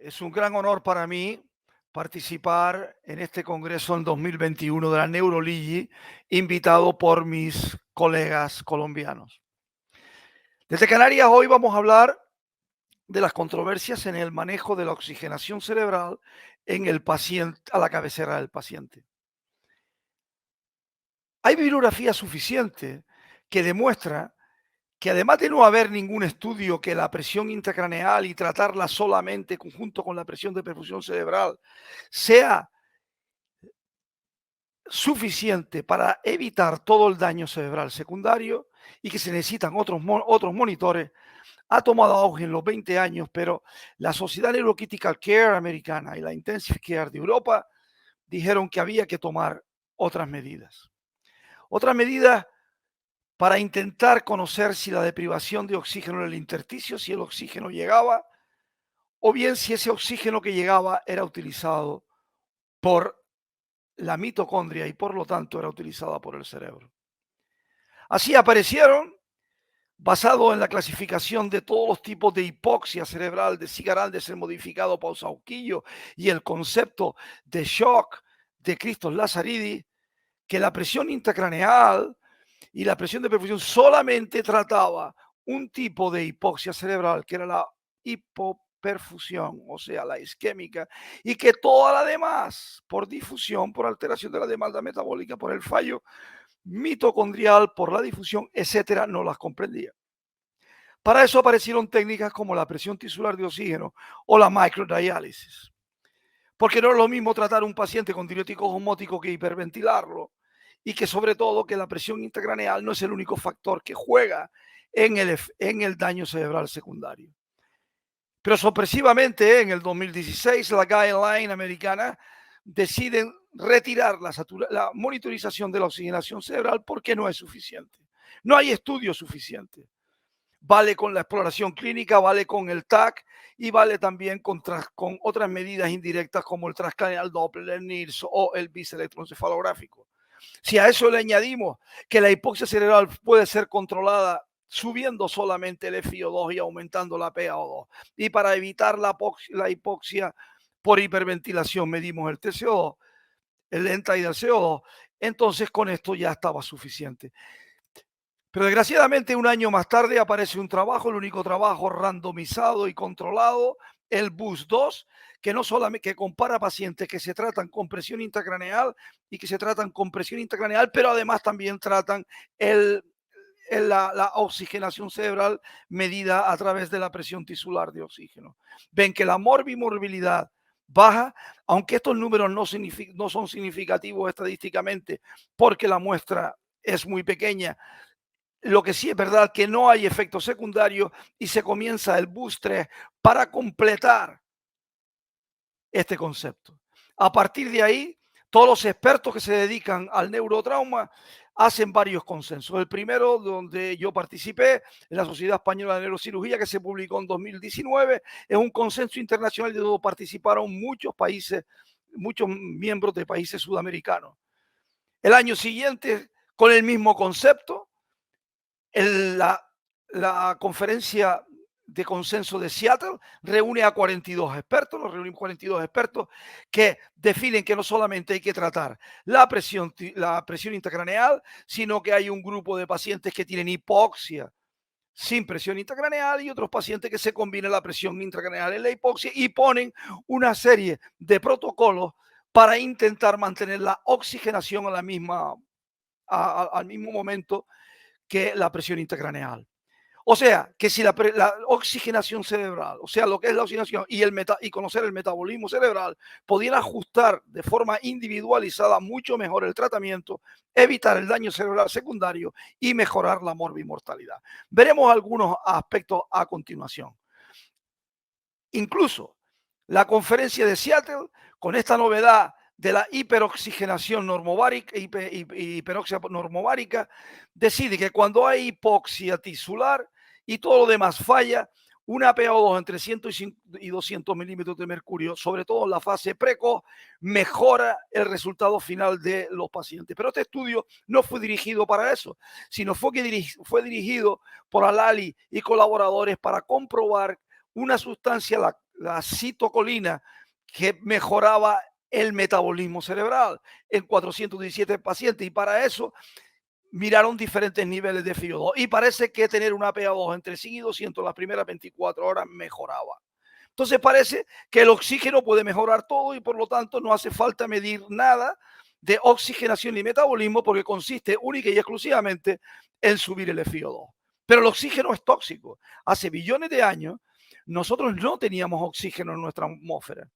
Es un gran honor para mí participar en este congreso en 2021 de la Neuroligi, invitado por mis colegas colombianos. Desde Canarias hoy vamos a hablar de las controversias en el manejo de la oxigenación cerebral en el paciente, a la cabecera del paciente. Hay bibliografía suficiente que demuestra que además de no haber ningún estudio que la presión intracraneal y tratarla solamente conjunto con la presión de perfusión cerebral sea suficiente para evitar todo el daño cerebral secundario y que se necesitan otros monitores, ha tomado auge en los 20 años, pero la Sociedad Neurocritical Care americana y la Intensive Care de Europa dijeron que había que tomar otras medidas. Otras medidas para intentar conocer si la deprivación de oxígeno en el intersticio, si el oxígeno llegaba, o bien si ese oxígeno que llegaba era utilizado por la mitocondria y por lo tanto era utilizada por el cerebro. Así aparecieron, basado en la clasificación de todos los tipos de hipoxia cerebral de Zigaraldes, el modificado Pausauquillo y el concepto de shock de Christos Lazaridis, que la presión intracraneal y la presión de perfusión solamente trataba un tipo de hipoxia cerebral, que era la hipoperfusión, o sea, la isquémica, y que toda la demás, por difusión, por alteración de la demanda metabólica, por el fallo mitocondrial, por la difusión, etcétera, no las comprendía. Para eso aparecieron técnicas como la presión tisular de oxígeno o la microdiálisis. Porque no es lo mismo tratar a un paciente con diurético osmótico que hiperventilarlo, y que sobre todo que la presión intracraneal no es el único factor que juega en el daño cerebral secundario. Pero sorpresivamente en el 2016 la guideline americana deciden retirar la monitorización de la oxigenación cerebral porque no es suficiente. No hay estudio suficiente. Vale con la exploración clínica, vale con el TAC y vale también con otras medidas indirectas como el transcranial Doppler, el NIRS o el biselectroencefalográfico. Si a eso le añadimos que la hipoxia cerebral puede ser controlada subiendo solamente el FiO2 y aumentando la PaO2, y para evitar la hipoxia por hiperventilación medimos el TCO2, el ENTA y el CO2, entonces con esto ya estaba suficiente. Pero desgraciadamente un año más tarde aparece un trabajo, el único trabajo randomizado y controlado, el BUS-2, que no solamente que compara pacientes que se tratan con presión intracraneal y que se tratan con presión intracraneal, pero además también tratan la oxigenación cerebral medida a través de la presión tisular de oxígeno. Ven que la morbimorbilidad baja, aunque estos números no son significativos estadísticamente porque la muestra es muy pequeña. Lo que sí es verdad que no hay efectos secundarios y se comienza el BUS-3 para completar este concepto. A partir de ahí, todos los expertos que se dedican al neurotrauma hacen varios consensos. El primero, donde yo participé, en la Sociedad Española de Neurocirugía, que se publicó en 2019, es un consenso internacional de donde participaron muchos países, muchos miembros de países sudamericanos. El año siguiente, con el mismo concepto, la conferencia de consenso de Seattle reúne a 42 expertos, nos reunimos 42 expertos que definen que no solamente hay que tratar la presión intracraneal, sino que hay un grupo de pacientes que tienen hipoxia sin presión intracraneal y otros pacientes que se combina la presión intracraneal en la hipoxia y ponen una serie de protocolos para intentar mantener la oxigenación al mismo momento que la presión intracraneal. O sea, que si la oxigenación cerebral, o sea, lo que es la oxigenación y conocer el metabolismo cerebral, podían ajustar de forma individualizada mucho mejor el tratamiento, evitar el daño cerebral secundario y mejorar la morbimortalidad. Veremos algunos aspectos a continuación. Incluso la conferencia de Seattle, con esta novedad de la hiperoxigenación normovárica, hiperoxia normovárica, decide que cuando hay hipoxia tisular y todo lo demás falla, una PaO2 entre 100 y 200 milímetros de mercurio, sobre todo en la fase precoz, mejora el resultado final de los pacientes. Pero este estudio no fue dirigido para eso, sino fue dirigido por Alali y colaboradores para comprobar una sustancia, la citocolina, que mejoraba el metabolismo cerebral en 417 pacientes, y para eso miraron diferentes niveles de FiO2 y parece que tener una PA2 entre 100 y 200 las primeras 24 horas mejoraba. Entonces parece que el oxígeno puede mejorar todo y por lo tanto no hace falta medir nada de oxigenación y metabolismo porque consiste única y exclusivamente en subir el FiO2. Pero el oxígeno es tóxico. Hace billones de años nosotros no teníamos oxígeno en nuestra atmósfera.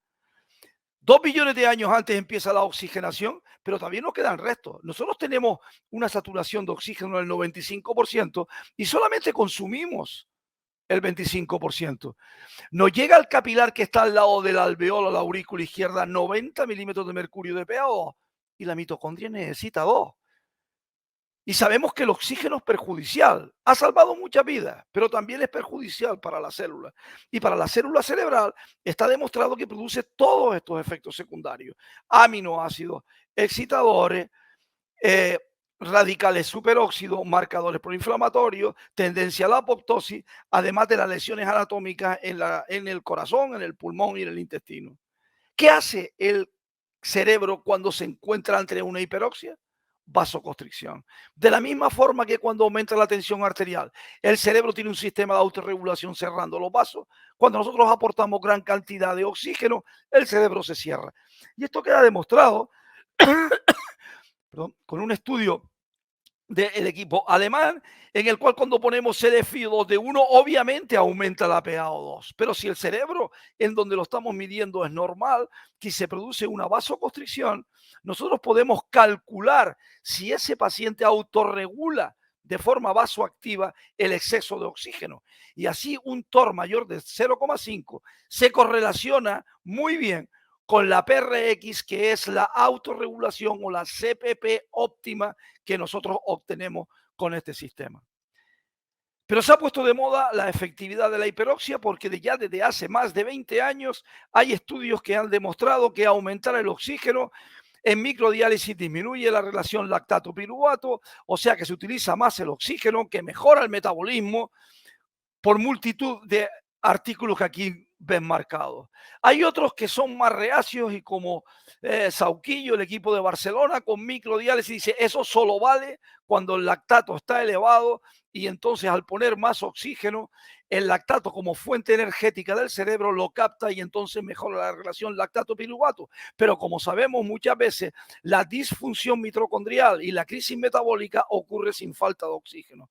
2 billones de años antes empieza la oxigenación, pero también nos quedan restos. Nosotros tenemos una saturación de oxígeno del 95% y solamente consumimos el 25%. Nos llega al capilar que está al lado del alveolo, la aurícula izquierda, 90 milímetros de mercurio de PaO y la mitocondria necesita 2. Y sabemos que el oxígeno es perjudicial. Ha salvado muchas vidas, pero también es perjudicial para la célula. Y para la célula cerebral está demostrado que produce todos estos efectos secundarios. Aminoácidos, excitadores, radicales superóxidos, marcadores proinflamatorios, tendencia a la apoptosis, además de las lesiones anatómicas en el corazón, en el pulmón y en el intestino. ¿Qué hace el cerebro cuando se encuentra ante una hiperoxia? Vasoconstricción. De la misma forma que cuando aumenta la tensión arterial, el cerebro tiene un sistema de autorregulación cerrando los vasos. Cuando nosotros aportamos gran cantidad de oxígeno, el cerebro se cierra. Y esto queda demostrado perdón, con un estudio del equipo alemán, en el cual cuando ponemos CDFI2 de 1, obviamente aumenta la PaO2. Pero si el cerebro en donde lo estamos midiendo es normal, que se produce una vasoconstricción, nosotros podemos calcular si ese paciente autorregula de forma vasoactiva el exceso de oxígeno. Y así un TOR mayor de 0,5 se correlaciona muy bien con la PRX, que es la autorregulación o la CPP óptima que nosotros obtenemos con este sistema. Pero se ha puesto de moda la efectividad de la hiperoxia porque ya desde hace más de 20 años hay estudios que han demostrado que aumentar el oxígeno en microdiálisis disminuye la relación lactato-piruvato, o sea que se utiliza más el oxígeno, que mejora el metabolismo por multitud de artículos que aquí ven marcados. Hay otros que son más reacios y como Sauquillo, el equipo de Barcelona, con microdiálisis, dice, eso solo vale cuando el lactato está elevado y entonces al poner más oxígeno, el lactato como fuente energética del cerebro lo capta y entonces mejora la relación lactato-piruvato. Pero como sabemos muchas veces, la disfunción mitocondrial y la crisis metabólica ocurre sin falta de oxígeno.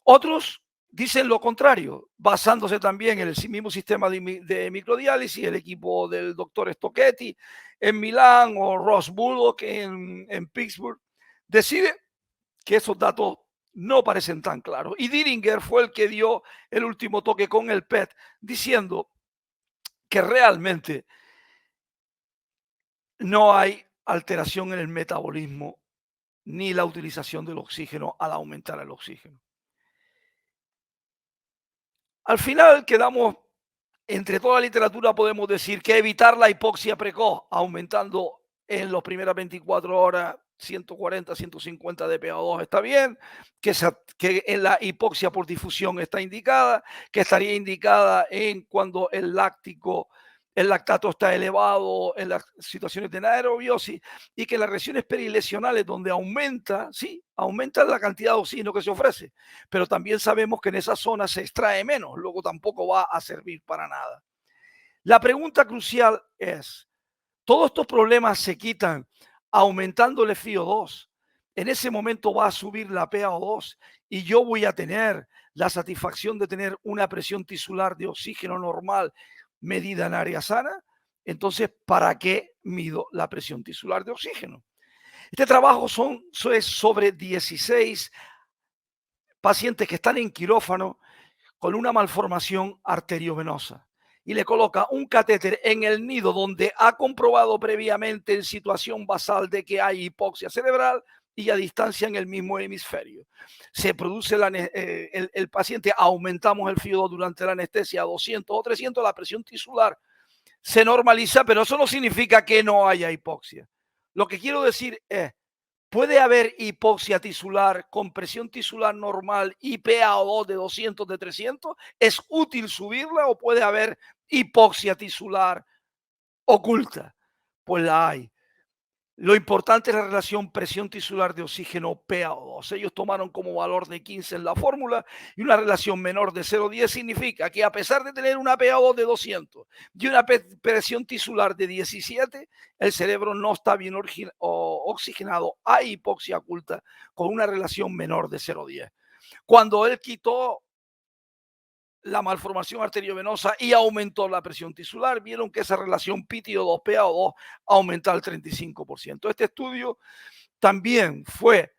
Otros dicen lo contrario, basándose también en el mismo sistema de microdiálisis, el equipo del doctor Stocchetti en Milán o Ross Bullock en Pittsburgh, decide que esos datos no parecen tan claros. Y Diringer fue el que dio el último toque con el PET, diciendo que realmente no hay alteración en el metabolismo ni la utilización del oxígeno al aumentar el oxígeno. Al final quedamos, entre toda la literatura podemos decir que evitar la hipoxia precoz, aumentando en las primeras 24 horas 140, 150 de PaO2 está bien, que en la hipoxia por difusión está indicada, que estaría indicada en cuando el lactato está elevado en las situaciones de anaerobiosis y que en las regiones perilesionales donde aumenta, sí, aumenta la cantidad de oxígeno que se ofrece, pero también sabemos que en esa zona se extrae menos, luego tampoco va a servir para nada. La pregunta crucial es, ¿todos estos problemas se quitan aumentando el FiO2? En ese momento va a subir la PaO2 y yo voy a tener la satisfacción de tener una presión tisular de oxígeno normal medida en área sana. Entonces, ¿para qué mido la presión tisular de oxígeno? Este trabajo es sobre 16 pacientes que están en quirófano con una malformación arteriovenosa y le coloca un catéter en el nido donde ha comprobado previamente en situación basal de que hay hipoxia cerebral y a distancia en el mismo hemisferio. Se produce el paciente, aumentamos el FiO2 durante la anestesia a 200 o 300, la presión tisular se normaliza, pero eso no significa que no haya hipoxia. Lo que quiero decir es, ¿Puede haber hipoxia tisular con presión tisular normal y PaO2 de 200 de 300? ¿Es útil subirla o puede haber hipoxia tisular oculta? Pues la hay. Lo importante es la relación presión tisular de oxígeno PaO2. Ellos tomaron como valor de 15 en la fórmula y una relación menor de 0,10 significa que a pesar de tener una PaO2 de 200 y una presión tisular de 17, el cerebro no está bien oxigenado. Hay hipoxia oculta con una relación menor de 0,10. Cuando él quitó la malformación arteriovenosa y aumentó la presión tisular, vieron que esa relación PTO2-PaO2 aumenta al 35%. Este estudio también fue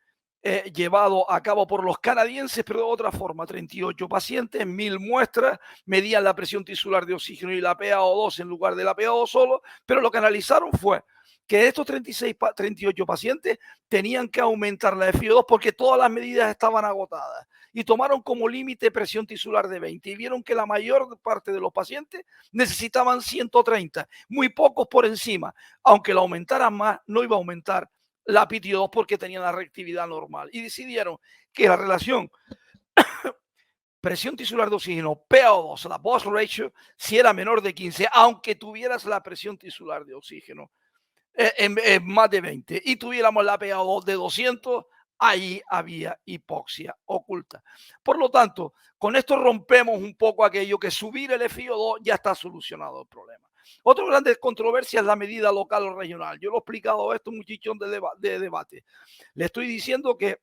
llevado a cabo por los canadienses, pero de otra forma. 38 pacientes, 1000 muestras, medían la presión tisular de oxígeno y la PaO2 en lugar de la PaO2 solo, pero lo que analizaron fue que estos 38 pacientes tenían que aumentar la FiO2 porque todas las medidas estaban agotadas y tomaron como límite presión tisular de 20 y vieron que la mayor parte de los pacientes necesitaban 130, muy pocos por encima. Aunque la aumentaran más, no iba a aumentar la PTO2 porque tenían la reactividad normal y decidieron que la relación presión tisular de oxígeno PaO2, la Boss ratio, si era menor de 15, aunque tuvieras la presión tisular de oxígeno en más de 20 y tuviéramos la PaO2 de 200, ahí había hipoxia oculta. Por lo tanto, con esto rompemos un poco aquello que subir el FiO2 ya está solucionado el problema. Otra gran controversia es la medida local o regional. Yo lo he explicado esto un muchísimo de debate. Le estoy diciendo que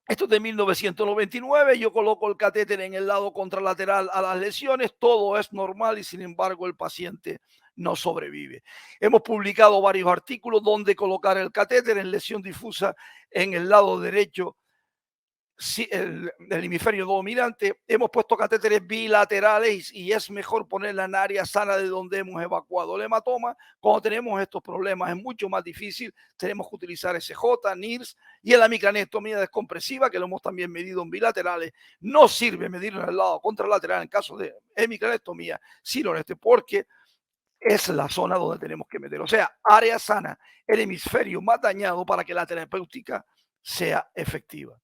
esto es de 1999, yo coloco el catéter en el lado contralateral a las lesiones, todo es normal y sin embargo el paciente no sobrevive. Hemos publicado varios artículos donde colocar el catéter en lesión difusa en el lado derecho el hemisferio dominante. Hemos puesto catéteres bilaterales y es mejor ponerla en área sana de donde hemos evacuado el hematoma. Cuando tenemos estos problemas es mucho más difícil, tenemos que utilizar SJ, NIRS y en la micranectomía descompresiva, que lo hemos también medido en bilaterales, no sirve medirlo en el lado contralateral en caso de micranectomía, sino en este, porque es la zona donde tenemos que meter. O sea, área sana, el hemisferio más dañado para que la terapéutica sea efectiva.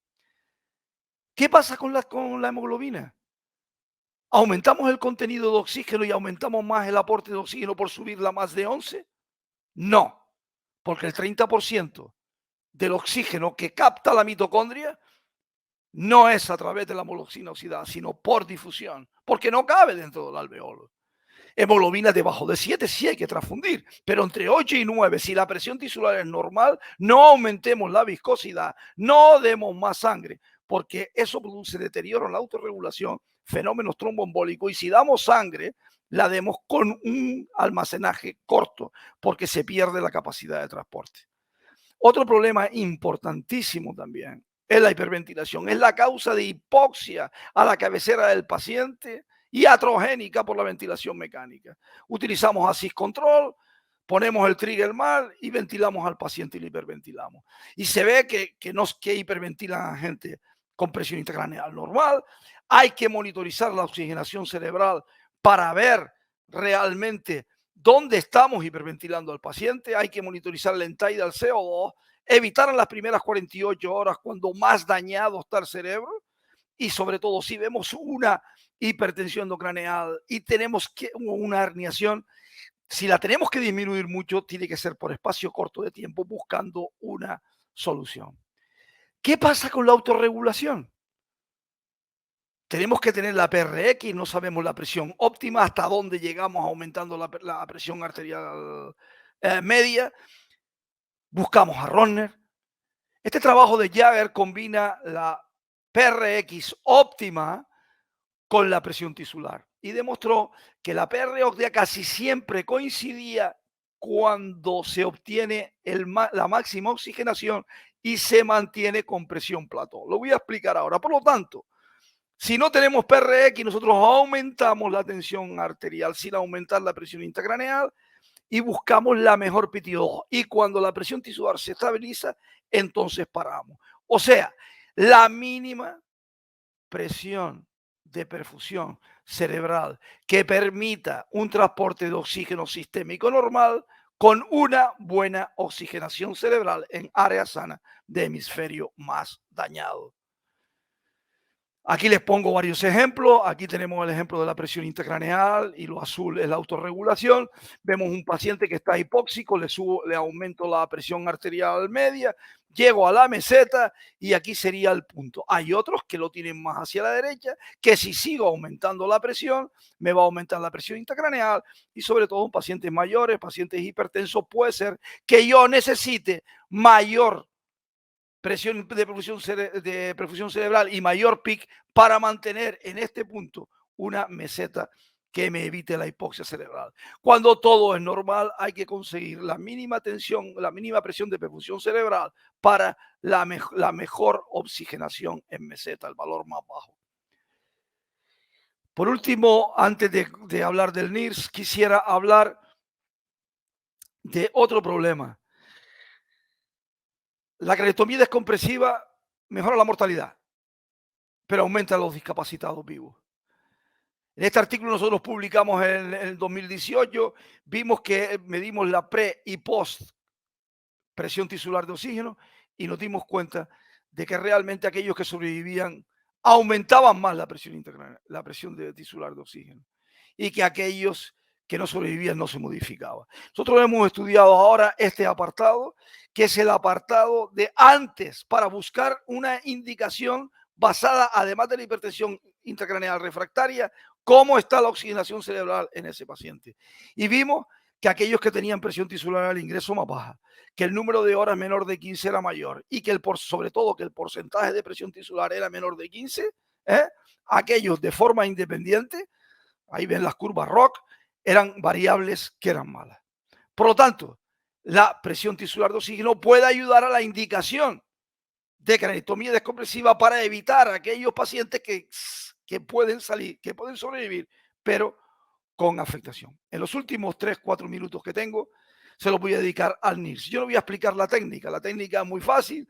¿Qué pasa con la hemoglobina? ¿Aumentamos el contenido de oxígeno y aumentamos más el aporte de oxígeno por subirla más de 11? No, porque el 30% del oxígeno que capta la mitocondria no es a través de la hemoglobina oxidada, sino por difusión, porque no cabe dentro del alveolo. Hemoglobina debajo de 7 sí hay que transfundir, pero entre 8 y 9, si la presión tisular es normal, no aumentemos la viscosidad, no demos más sangre, porque eso produce deterioro en la autorregulación, fenómenos tromboembólicos, y si damos sangre, la demos con un almacenaje corto, porque se pierde la capacidad de transporte. Otro problema importantísimo también es la hiperventilación. Es la causa de hipoxia a la cabecera del paciente y atrogénica por la ventilación mecánica. Utilizamos ASIS control, ponemos el trigger mal y ventilamos al paciente y lo hiperventilamos. Y se ve que hiperventilan a gente con presión intracraneal normal. Hay que monitorizar la oxigenación cerebral para ver realmente dónde estamos hiperventilando al paciente. Hay que monitorizar la entrada al CO2, evitar en las primeras 48 horas cuando más dañado está el cerebro y sobre todo si vemos una hipertensión endocraneal y tenemos una herniación, si la tenemos que disminuir mucho, tiene que ser por espacio corto de tiempo buscando una solución. ¿Qué pasa con la autorregulación? Tenemos que tener la PRX, no sabemos la presión óptima, hasta dónde llegamos aumentando la presión arterial media. Buscamos a Rodner. Este trabajo de Jagger combina la PRX óptima con la presión tisular y demostró que la PR óptima casi siempre coincidía cuando se obtiene la máxima oxigenación y se mantiene con presión plató. Lo voy a explicar ahora. Por lo tanto, si no tenemos PRX, nosotros aumentamos la tensión arterial sin aumentar la presión intracraneal y buscamos la mejor PTO2. Y cuando la presión tisular se estabiliza, entonces paramos. O sea, la mínima presión de perfusión cerebral que permita un transporte de oxígeno sistémico normal con una buena oxigenación cerebral en áreas sanas de hemisferio más dañado. Aquí les pongo varios ejemplos. Aquí tenemos el ejemplo de la presión intracraneal y lo azul es la autorregulación. Vemos un paciente que está hipóxico, le aumento la presión arterial media, llego a la meseta y aquí sería el punto. Hay otros que lo tienen más hacia la derecha, que si sigo aumentando la presión, me va a aumentar la presión intracraneal y sobre todo en pacientes mayores, pacientes hipertensos, puede ser que yo necesite mayor presión de perfusión cerebral y mayor PIC para mantener en este punto una meseta que me evite la hipoxia cerebral. Cuando todo es normal, hay que conseguir la mínima tensión, la mínima presión de perfusión cerebral para la mejor oxigenación en meseta, el valor más bajo. Por último, antes de hablar del NIRS, quisiera hablar de otro problema. La craneotomía descompresiva mejora la mortalidad, pero aumenta los discapacitados vivos. En este artículo nosotros publicamos en el 2018, vimos que medimos la pre y post presión tisular de oxígeno y nos dimos cuenta de que realmente aquellos que sobrevivían aumentaban más la presión tisular de oxígeno y que aquellos que no sobrevivían no se modificaba. Nosotros hemos estudiado ahora este apartado, que es el apartado de antes para buscar una indicación basada, además de la hipertensión intracraneal refractaria, cómo está la oxigenación cerebral en ese paciente. Y vimos que aquellos que tenían presión tisular al ingreso más baja, que el número de horas menor de 15 era mayor y que sobre todo que el porcentaje de presión tisular era menor de 15, aquellos de forma independiente, ahí ven las curvas ROC, eran variables que eran malas. Por lo tanto, la presión tisular de oxígeno puede ayudar a la indicación de craneotomía descompresiva para evitar a aquellos pacientes que pueden salir, que pueden sobrevivir, pero con afectación. En los últimos 3-4 minutos que tengo, se los voy a dedicar al NIRS. Yo no voy a explicar la técnica. La técnica es muy fácil.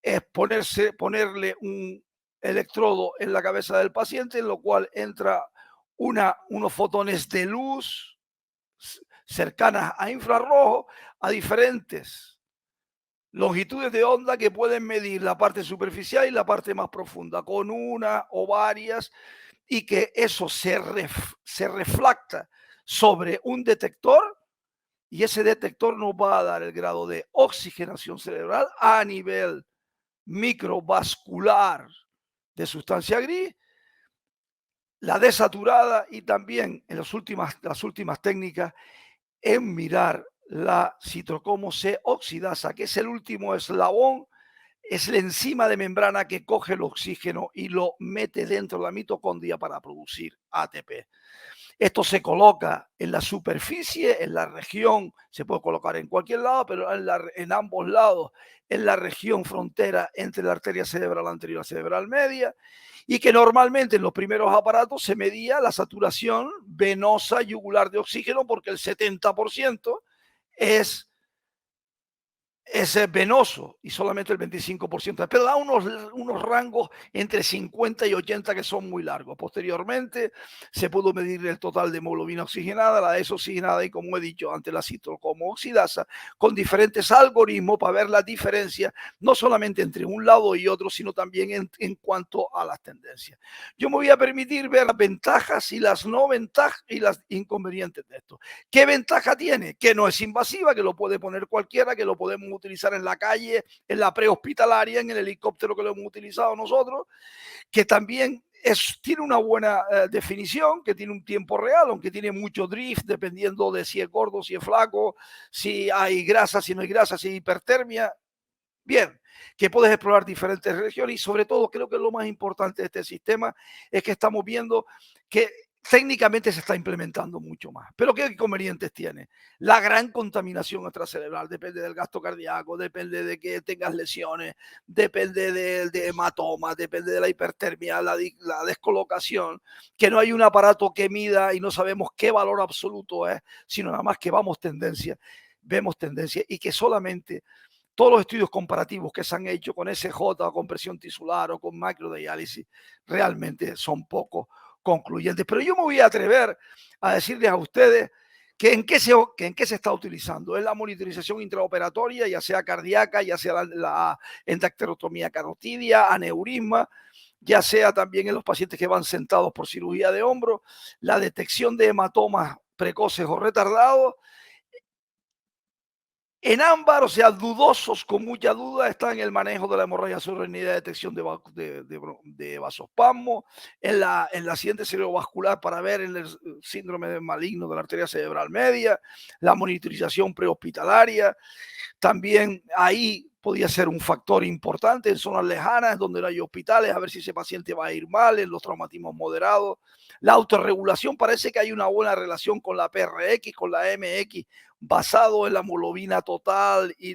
Es ponerle un electrodo en la cabeza del paciente, en lo cual entra unos fotones de luz cercanas a infrarrojo a diferentes longitudes de onda que pueden medir la parte superficial y la parte más profunda con una o varias y que eso se refracta sobre un detector y ese detector nos va a dar el grado de oxigenación cerebral a nivel microvascular de sustancia gris, la desaturada y también en las últimas técnicas en mirar la citocromo C oxidasa, que es el último eslabón, es la enzima de membrana que coge el oxígeno y lo mete dentro de la mitocondria para producir ATP. Esto se coloca en la superficie, en la región, se puede colocar en cualquier lado, pero en ambos lados, en la región frontera entre la arteria cerebral anterior y la cerebral media, y que normalmente en los primeros aparatos se medía la saturación venosa yugular de oxígeno porque el 70% es venoso y solamente el 25%, pero da unos rangos entre 50 y 80 que son muy largos. Posteriormente se pudo medir el total de hemoglobina oxigenada, la desoxigenada y, como he dicho antes, la citocromo oxidasa con diferentes algoritmos para ver la diferencia no solamente entre un lado y otro, sino también en cuanto a las tendencias. Yo me voy a permitir ver las ventajas y las no ventajas y las inconvenientes de esto. ¿Qué ventaja tiene? Que no es invasiva, que lo puede poner cualquiera, que lo podemos utilizar en la calle, en la prehospitalaria, en el helicóptero que lo hemos utilizado nosotros, que también tiene una buena definición, que tiene un tiempo real, aunque tiene mucho drift, dependiendo de si es gordo, si es flaco, si hay grasa, si no hay grasa, si hay hipertermia. Bien, que puedes explorar diferentes regiones y sobre todo creo que lo más importante de este sistema es que estamos viendo que técnicamente se está implementando mucho más. Pero ¿qué inconvenientes tiene? La gran contaminación extracerebral, depende del gasto cardíaco, depende de que tengas lesiones, depende de hematomas, depende de la hipertermia, la descolocación, que no hay un aparato que mida y no sabemos qué valor absoluto es, sino nada más que vemos tendencia y que solamente todos los estudios comparativos que se han hecho con SJ o con presión tisular o con macrodiálisis realmente son poco concluyentes. Pero yo me voy a atrever a decirles a ustedes en qué se está utilizando. Es la monitorización intraoperatoria, ya sea cardíaca, ya sea la endacterotomía carotidia, aneurisma, ya sea también en los pacientes que van sentados por cirugía de hombro, la detección de hematomas precoces o retardados. En ámbar, o sea, dudosos con mucha duda, están el manejo de la hemorragia subarachnoidea, detección de vasospasmo, en la siguiente cerebrovascular para ver el síndrome maligno de la arteria cerebral media, la monitorización prehospitalaria. También ahí podía ser un factor importante en zonas lejanas donde no hay hospitales, a ver si ese paciente va a ir mal, en los traumatismos moderados. La autorregulación, parece que hay una buena relación con la PRX, con la MX, basado en la hemoglobina total y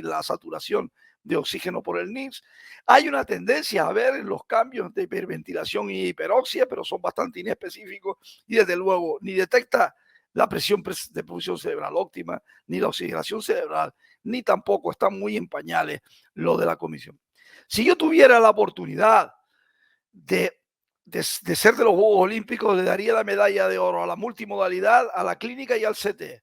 la saturación de oxígeno por el NIPS. Hay una tendencia a ver los cambios de hiperventilación y hiperoxia, pero son bastante inespecíficos y desde luego ni detecta la presión de perfusión cerebral óptima, ni la oxigenación cerebral, ni tampoco están muy en pañales lo de la comisión. Si yo tuviera la oportunidad de ser de los Juegos Olímpicos, le daría la medalla de oro a la multimodalidad, a la clínica y al CT.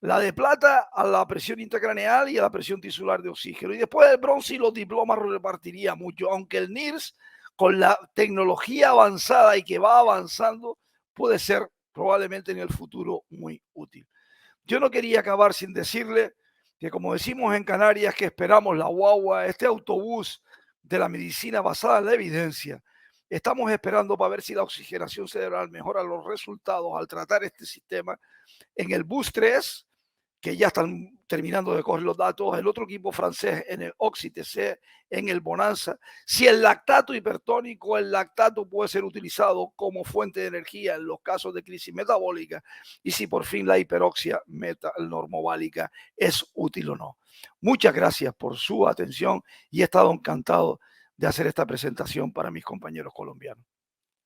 La de plata a la presión intracraneal y a la presión tisular de oxígeno. Y después el bronce y los diplomas lo repartiría mucho, aunque el NIRS, con la tecnología avanzada y que va avanzando, puede ser probablemente en el futuro muy útil. Yo no quería acabar sin decirle que, como decimos en Canarias, que esperamos la guagua, este autobús de la medicina basada en la evidencia. Estamos esperando para ver si la oxigenación cerebral mejora los resultados al tratar este sistema en el bus 3, que ya están terminando de coger los datos, el otro equipo francés en el OxyTC, en el Bonanza. Si el lactato hipertónico, el lactato puede ser utilizado como fuente de energía en los casos de crisis metabólica, y si por fin la hiperoxia normoválica es útil o no. Muchas gracias por su atención y he estado encantado de hacer esta presentación para mis compañeros colombianos.